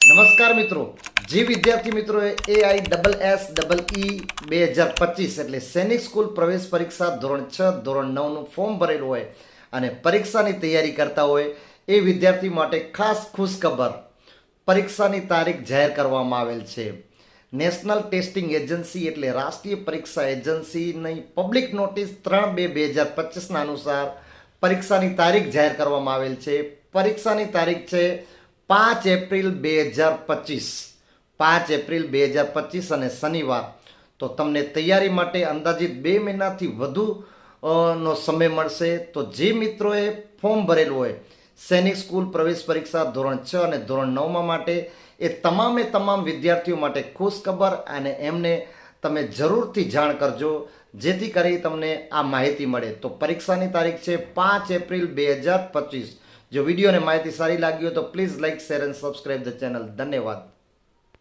નમસ્કાર મિત્રો, જે વિદ્યાર્થી મિત્રોએ AISSEE 2025 એટલે સૈનિક સ્કૂલ પ્રવેશ પરીક્ષા ધોરણ 6 ધોરણ 9નું ફોર્મ ભરેલું હોય અને પરીક્ષાની તૈયારી કરતા હોય એ વિદ્યાર્થી માટે ખાસ ખુશખબર, પરીક્ષાની તારીખ જાહેર કરવામાં આવેલ છે. નેશનલ ટેસ્ટિંગ એજન્સી એટલે રાષ્ટ્રીય પરીક્ષા એજન્સીની પબ્લિક નોટિસ 3/2/2025ના અનુસાર પરીક્ષાની તારીખ જાહેર કરવામાં આવેલ છે. પરીક્ષાની તારીખ છે 5 એપ્રિલ 2025, 5 એપ્રિલ 2025 અને શનિવાર. તો તમને તૈયારી માટે અંદાજિત 2 મહિનાથી વધુ નો સમય મળશે. તો જે મિત્રોએ ફોર્મ ભરેલું હોય સૈનિક સ્કૂલ પ્રવેશ પરીક્ષા ધોરણ 6 અને ધોરણ 9માં માટે, એ તમામ વિદ્યાર્થીઓ માટે ખુશખબર અને એમને તમે જરૂરથી જાણ કરજો, જેથી કરી તમને આ માહિતી મળે. તો પરીક્ષાની તારીખ છે 5 એપ્રિલ 2025. જો વિડીયો અને માહિતી સારી લાગી હોય તો પ્લીઝ લાઇક, શેર અને સબસ્ક્રાઇબ ધ ચેનલ. ધન્યવાદ.